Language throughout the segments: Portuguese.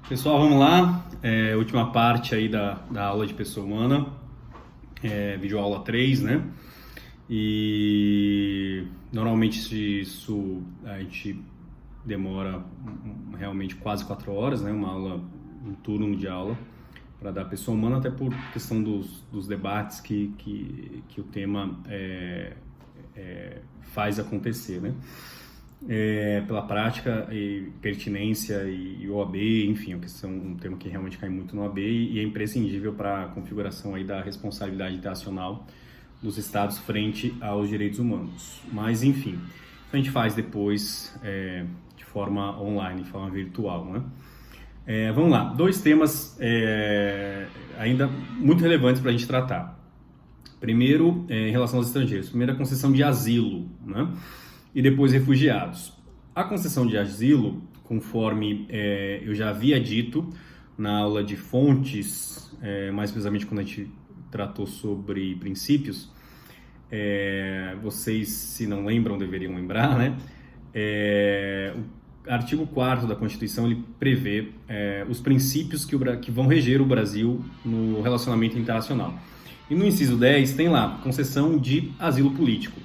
Pessoal, vamos lá. Última parte aí da aula de pessoa humana, videoaula 3, né? E normalmente isso a gente demora realmente quase 4 horas, né? Uma aula, um turno de aula para dar pessoa humana, até por questão dos debates que o tema faz acontecer, né? Pela prática e pertinência e OAB, enfim, que são um tema que realmente cai muito no OAB e é imprescindível para a configuração aí da responsabilidade internacional dos Estados frente aos direitos humanos. Mas, enfim, a gente faz depois de forma online, de forma virtual, né? Vamos lá, 2 temas ainda muito relevantes para a gente tratar. Primeiro, em relação aos estrangeiros. Primeiro, a concessão de asilo, né? E depois refugiados. A concessão de asilo, conforme eu já havia dito na aula de fontes, mais precisamente quando a gente tratou sobre princípios, vocês, se não lembram, deveriam lembrar, né? O artigo 4º da Constituição, ele prevê os princípios que vão reger o Brasil no relacionamento internacional. E no inciso 10 tem lá, concessão de asilo político.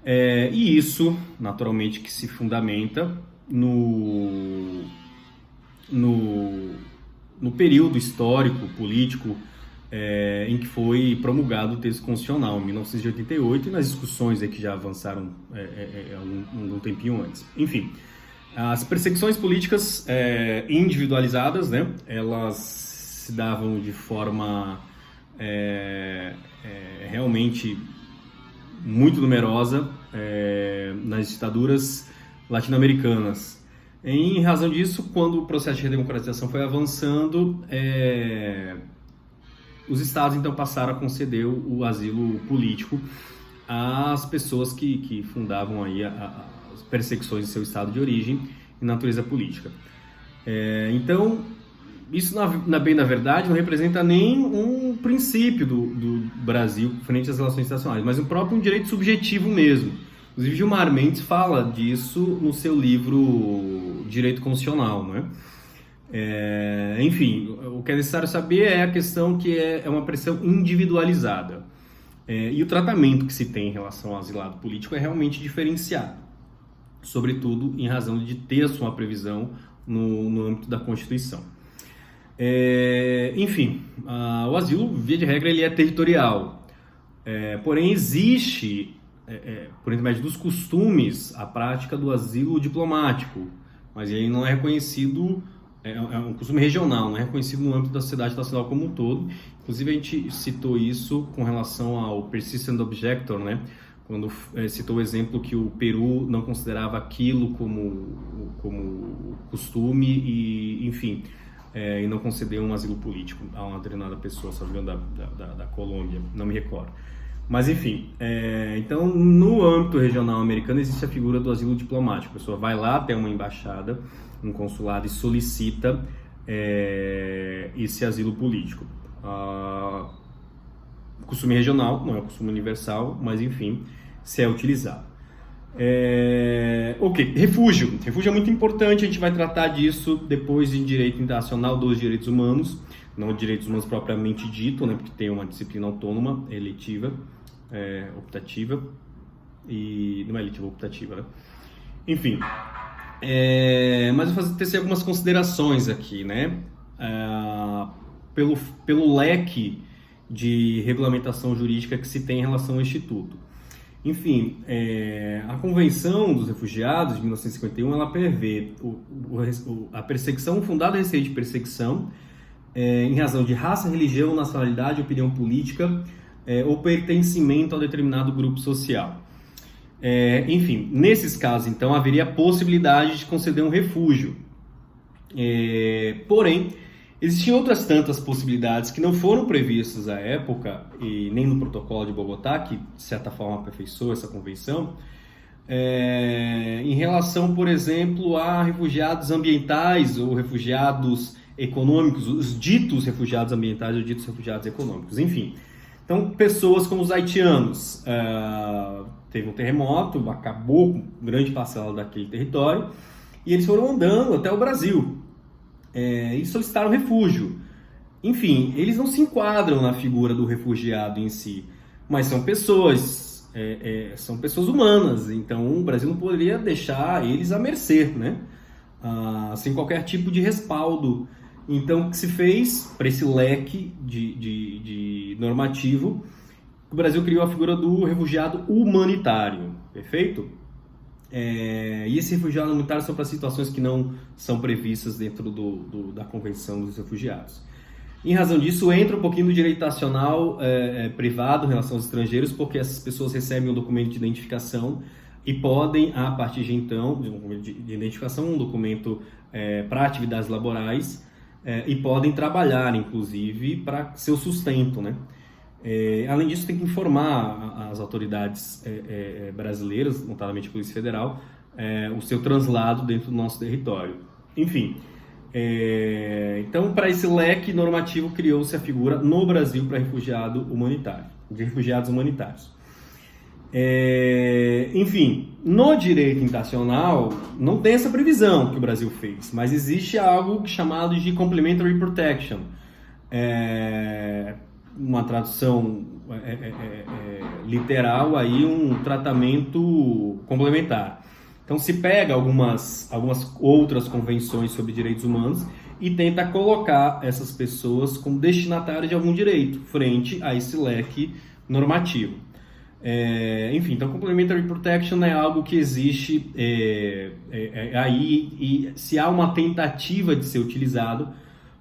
E isso, naturalmente, que se fundamenta no período histórico, político, em que foi promulgado o texto constitucional, em 1988, e nas discussões que já avançaram algum tempinho antes. Enfim, as perseguições políticas individualizadas, né, elas se davam de forma realmente muito numerosa nas ditaduras latino-americanas. Em razão disso, quando o processo de redemocratização foi avançando, os estados então passaram a conceder o asilo político às pessoas que fundavam aí as perseguições em seu estado de origem e natureza política. Então, isso, na verdade, não representa nem um princípio do Brasil frente às relações internacionais, mas um próprio direito subjetivo mesmo. Inclusive, Gilmar Mendes fala disso no seu livro Direito Constitucional, né? Enfim, o que é necessário saber é a questão que é uma pressão individualizada. E o tratamento que se tem em relação ao asilado político é realmente diferenciado, sobretudo em razão de ter a sua previsão no âmbito da Constituição. Enfim, o asilo, via de regra, ele é territorial. Porém, existe, por intermédio dos costumes, a prática do asilo diplomático, mas ele não é reconhecido, é um costume regional, não é reconhecido no âmbito da sociedade nacional como um todo. Inclusive, a gente citou isso com relação ao persistent objector, né? Quando citou o exemplo que o Peru não considerava aquilo como costume e, enfim, e não concedeu um asilo político a uma determinada pessoa, só da Colômbia, não me recordo. Mas, enfim, então, no âmbito regional americano, existe a figura do asilo diplomático. A pessoa vai lá até uma embaixada, um consulado, e solicita esse asilo político. Costume regional, não é um costume universal, mas, enfim, se é utilizado. Ok, refúgio. Refúgio é muito importante, a gente vai tratar disso depois em direito internacional dos direitos humanos, não direitos humanos propriamente dito, né, porque tem uma disciplina autônoma, eletiva, optativa, e não é eletiva, optativa, né? Enfim, mas eu vou tecer algumas considerações aqui, né, pelo leque de regulamentação jurídica que se tem em relação ao Instituto. Enfim, a Convenção dos Refugiados de 1951, ela prevê a perseguição, fundada a receio de perseguição em razão de raça, religião, nacionalidade, opinião política ou pertencimento a determinado grupo social. Enfim, nesses casos, então, haveria a possibilidade de conceder um refúgio. Porém, existiam outras tantas possibilidades que não foram previstas à época e nem no protocolo de Bogotá, que de certa forma aperfeiçoou essa convenção, em relação, por exemplo, a refugiados ambientais ou refugiados econômicos, os ditos refugiados ambientais ou ditos refugiados econômicos, enfim. Então, pessoas como os haitianos, teve um terremoto, acabou com grande parcela daquele território, e eles foram andando até o Brasil. e solicitaram refúgio. Enfim, eles não se enquadram na figura do refugiado em si, mas são pessoas, são pessoas humanas. Então o Brasil não poderia deixar eles à mercê, né? Sem qualquer tipo de respaldo. Então o que se fez para esse leque de normativo? O Brasil criou a figura do refugiado humanitário, perfeito? E esse refugiado humanitário são para situações que não são previstas dentro da Convenção dos Refugiados. Em razão disso, entra um pouquinho do direito nacional privado em relação aos estrangeiros, porque essas pessoas recebem um documento de identificação e podem, a partir de então, de um documento de identificação, um documento para atividades laborais, e podem trabalhar, inclusive, para seu sustento, né? Além disso, tem que informar as autoridades brasileiras, notadamente a Polícia Federal, o seu translado dentro do nosso território. Enfim, então, para esse leque normativo, criou-se a figura no Brasil para refugiado humanitário, de refugiados humanitários. Enfim, no direito internacional, não tem essa previsão que o Brasil fez, mas existe algo chamado de Complementary Protection. Uma tradução literal, aí um tratamento complementar. Então se pega algumas outras convenções sobre direitos humanos e tenta colocar essas pessoas como destinatárias de algum direito frente a esse leque normativo. Enfim, então Complementary Protection é algo que existe aí, e se há uma tentativa de ser utilizado,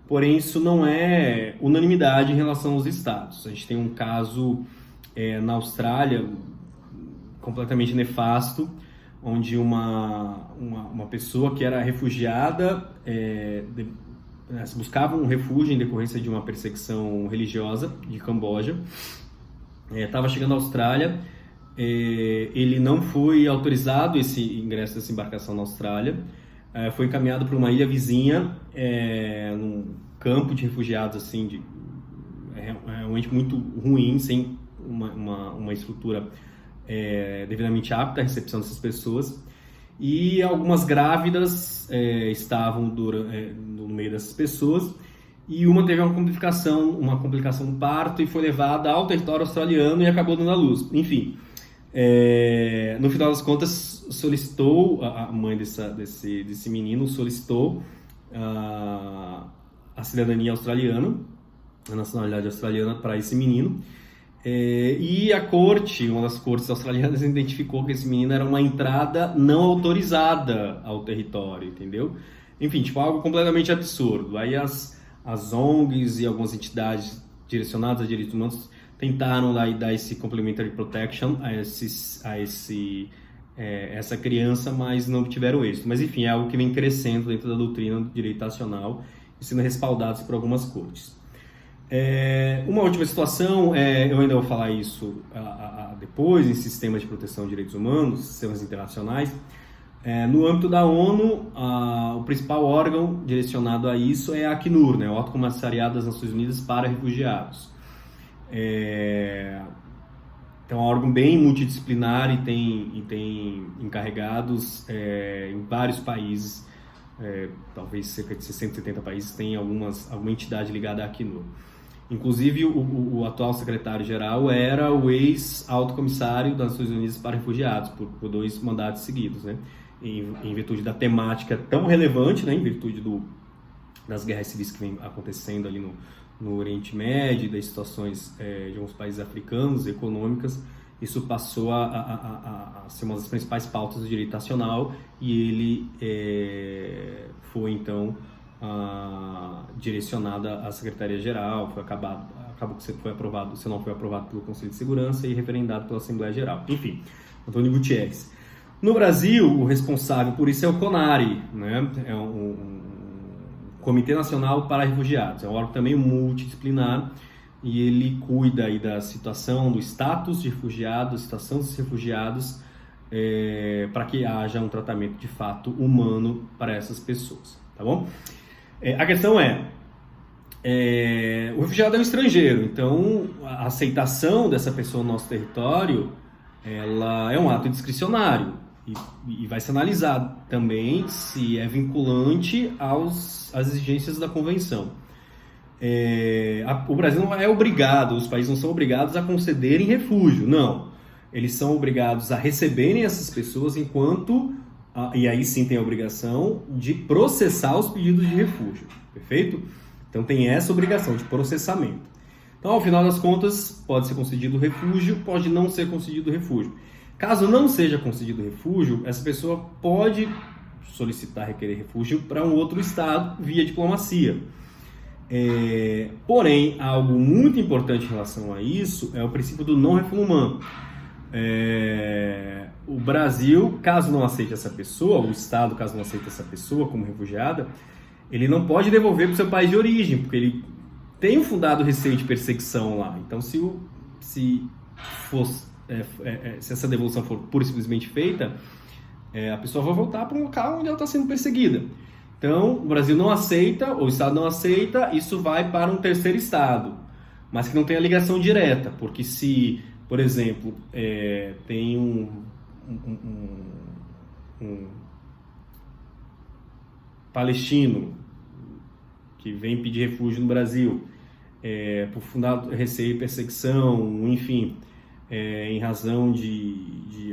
porém isso não é unanimidade em relação aos estados. A gente tem um caso na Austrália completamente nefasto, onde uma pessoa que era refugiada buscava um refúgio em decorrência de uma perseguição religiosa de Camboja, estava chegando à Austrália, ele não foi autorizado esse ingresso dessa embarcação na Austrália, foi encaminhado para uma ilha vizinha, num campo de refugiados assim, realmente muito ruim, sem uma estrutura devidamente apta à recepção dessas pessoas, e algumas grávidas estavam no meio dessas pessoas, e uma teve uma complicação no parto e foi levada ao território australiano e acabou dando à luz. Enfim, no final das contas, a mãe desse menino solicitou a cidadania australiana, a nacionalidade australiana para esse menino. E uma das cortes australianas identificou que esse menino era uma entrada não autorizada ao território, entendeu? Enfim, algo completamente absurdo. Aí as ONGs e algumas entidades direcionadas a direitos humanos tentaram lá dar esse complementary protection a essa criança, mas não tiveram êxito. Mas enfim, é algo que vem crescendo dentro da doutrina do direito nacional e sendo respaldados por algumas cortes. Uma última situação, eu ainda vou falar isso depois, em sistemas de proteção de direitos humanos, sistemas internacionais. No âmbito da ONU, o principal órgão direcionado a isso é a Acnur, né, o Alto Comissariado das Nações Unidas para Refugiados. Então é um órgão bem multidisciplinar e tem encarregados em vários países, talvez cerca de 60, 70 países, tem alguma entidade ligada à Acnur. Inclusive, o atual secretário-geral era o ex-alto comissário das Nações Unidas para Refugiados, por 2 mandatos seguidos, né? Em virtude da temática tão relevante, né? Em virtude das guerras civis que vem acontecendo ali no Oriente Médio, das situações de alguns países africanos, econômicas, isso passou a ser uma das principais pautas do direito nacional, e ele foi, então, direcionada à Secretaria-Geral, acabou que foi aprovado, se não foi aprovado pelo Conselho de Segurança e referendado pela Assembleia Geral. Enfim, Antônio Gutierrez. No Brasil, o responsável por isso é o CONARE, né? É um Comitê Nacional para Refugiados, é um órgão também multidisciplinar, e ele cuida aí da situação, do status de refugiados, situação dos refugiados, para que haja um tratamento de fato humano para essas pessoas, tá bom? A questão o refugiado é um estrangeiro, então a aceitação dessa pessoa no nosso território, ela é um ato discricionário. E vai se analisar também se é vinculante às exigências da Convenção. O Brasil não é obrigado, os países não são obrigados a concederem refúgio, não. Eles são obrigados a receberem essas pessoas e aí sim tem a obrigação de processar os pedidos de refúgio, perfeito? Então tem essa obrigação de processamento. Então, ao final das contas, pode ser concedido refúgio, pode não ser concedido refúgio. Caso não seja concedido refúgio, essa pessoa pode solicitar, requerer refúgio para um outro estado via diplomacia. Porém, algo muito importante em relação a isso é o princípio do non-refoulement. O Brasil, caso não aceite essa pessoa, o Estado, caso não aceite essa pessoa como refugiada, ele não pode devolver para o seu país de origem, porque ele tem um fundado receio de perseguição lá. Então, se essa devolução for pura e simplesmente feita, a pessoa vai voltar para um local onde ela está sendo perseguida. Então, o Brasil não aceita, ou o Estado não aceita, isso vai para um terceiro Estado, mas que não tem a ligação direta, porque se, por exemplo, tem um palestino que vem pedir refúgio no Brasil, por fundado receio e perseguição, enfim, em razão de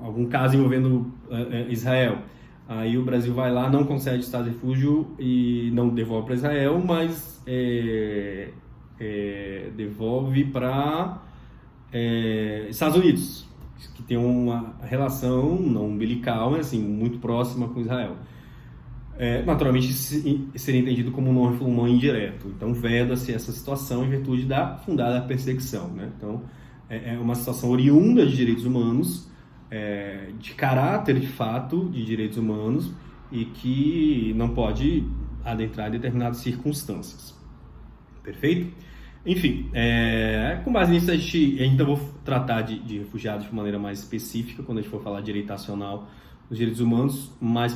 algum caso envolvendo Israel. Aí o Brasil vai lá, não concede estado de refúgio e não devolve para Israel, mas devolve para Estados Unidos, que tem uma relação não umbilical, mas assim, muito próxima com Israel. Naturalmente seria entendido como um non-refoulement indireto. Então veda-se essa situação em virtude da fundada perseguição, né? Então é uma situação oriunda de direitos humanos, de caráter de fato de direitos humanos, e que não pode adentrar em determinadas circunstâncias. Perfeito? Enfim, com base nisso a gente ainda vou tratar de refugiados de maneira mais específica quando a gente for falar de direito nacional dos direitos humanos, mais